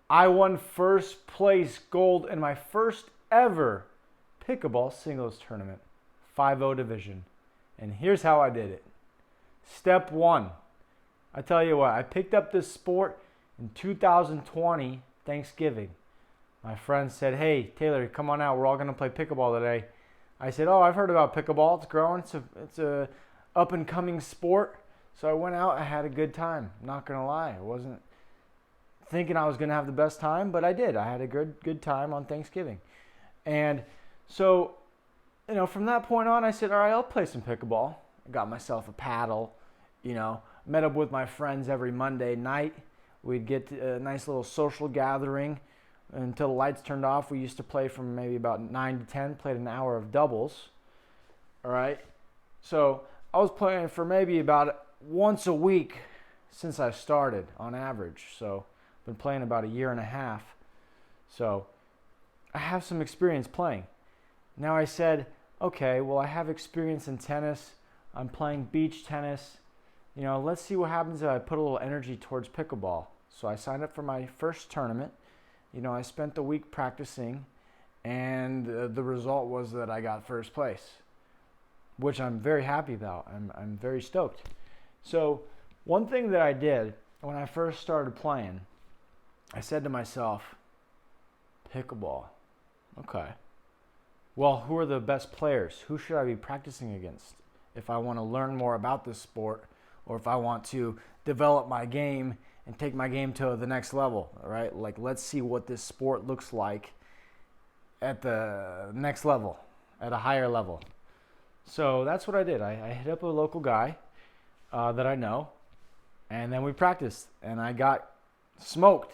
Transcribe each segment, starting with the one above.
I won first place gold in my first ever pickleball singles tournament, 5-0 division. And here's how I did it. Step one, I tell you what, I picked up this sport in 2020, Thanksgiving. My friend said, hey, Taylor, come on out. We're all going to play pickleball today. I said, oh, I've heard about pickleball. It's growing. It's a up-and-coming sport. So I went out. I had a good time. I'm not going to lie. I wasn't thinking I was going to have the best time, but I did. I had a good time on Thanksgiving. And so, from that point on, I said, all right, I'll play some pickleball. I got myself a paddle, met up with my friends every Monday night. We'd get a nice little social gathering until the lights turned off. We used to play from maybe about 9 to 10, played an hour of doubles. All right. So I was playing for maybe about once a week since I started on average. So I've been playing about a year and a half. So I have some experience playing. Now I said, okay, well, I have experience in tennis. I'm playing beach tennis. Let's see what happens if I put a little energy towards pickleball. So I signed up for my first tournament. I spent the week practicing, and the result was that I got first place, which I'm very happy about. I'm very stoked. So one thing that I did when I first started playing, I said to myself, pickleball, okay. Well, who are the best players? Who should I be practicing against if I want to learn more about this sport, or if I want to develop my game and take my game to the next level, all right? Like, let's see what this sport looks like at the next level, at a higher level. So that's what I did. I hit up a local guy that I know, and then we practiced, and I got smoked.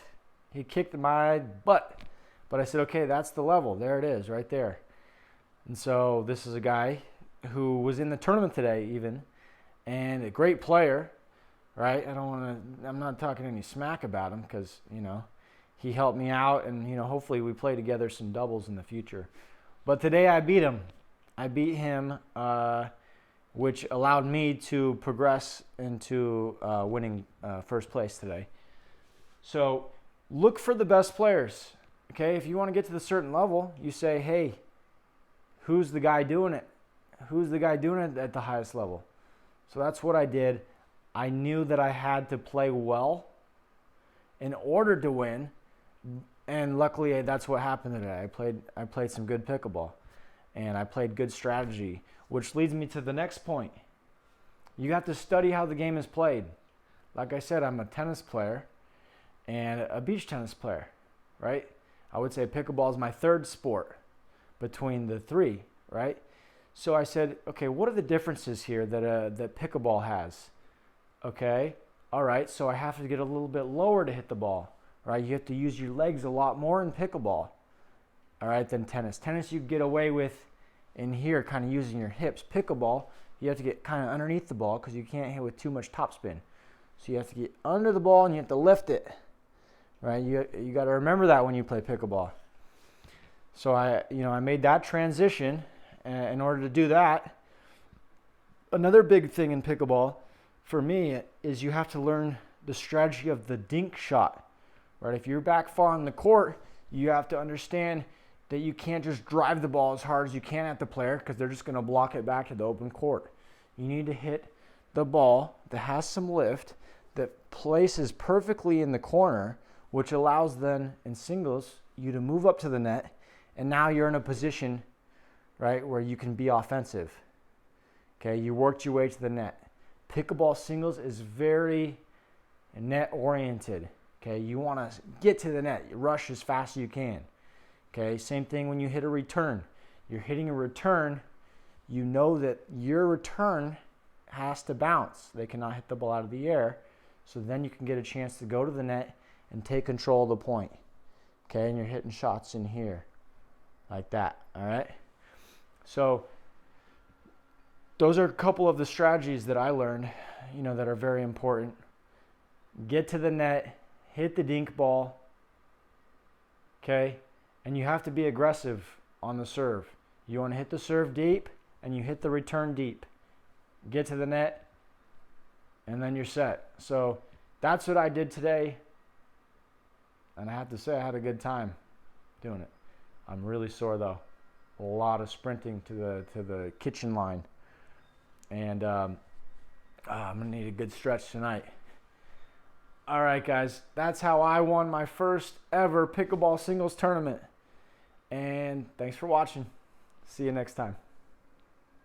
He kicked my butt. But I said, okay, that's the level. There it is, right there. And so this is a guy who was in the tournament today even, and a great player, right? I'm not talking any smack about him because, he helped me out, and, hopefully we play together some doubles in the future. But today I beat him. Which allowed me to progress into winning first place today. So look for the best players. Okay, if you want to get to the certain level, you say, hey, who's the guy doing it? Who's the guy doing it at the highest level? So that's what I did. I knew that I had to play well in order to win, and luckily that's what happened today. I played some good pickleball, and I played good strategy, which leads me to the next point. You have to study how the game is played. Like I said, I'm a tennis player and a beach tennis player, right? I would say pickleball is my third sport between the three, right? So I said, okay, what are the differences here that pickleball has? Okay, all right, so I have to get a little bit lower to hit the ball, right? You have to use your legs a lot more in pickleball, all right, than tennis. Tennis you get away with in here kind of using your hips. Pickleball, you have to get kind of underneath the ball because you can't hit with too much topspin. So you have to get under the ball and you have to lift it, right? You got to remember that when you play pickleball. So I made that transition. In order to do that, another big thing in pickleball for me is you have to learn the strategy of the dink shot, right? If you're back far on the court, you have to understand that you can't just drive the ball as hard as you can at the player because they're just going to block it back to the open court. You need to hit the ball that has some lift, that places perfectly in the corner, which allows then in singles you to move up to the net, and now you're in a position, right, where you can be offensive. Okay, you worked your way to the net. Pickleball singles is very net oriented. Okay, you want to get to the net, you rush as fast as you can. Okay, same thing when you hit a return. You're hitting a return, you know that your return has to bounce. They cannot hit the ball out of the air. So then you can get a chance to go to the net and take control of the point. Okay, and you're hitting shots in here like that, all right? So those are a couple of the strategies that I learned, that are very important. Get to the net, hit the dink ball, okay? And you have to be aggressive on the serve. You want to hit the serve deep, and you hit the return deep. Get to the net, and then you're set. So that's what I did today. And I have to say I had a good time doing it. I'm really sore though. A lot of sprinting to the kitchen line. And I'm gonna need a good stretch tonight. All right, guys, that's how I won my first ever pickleball singles tournament. And thanks for watching. See you next time.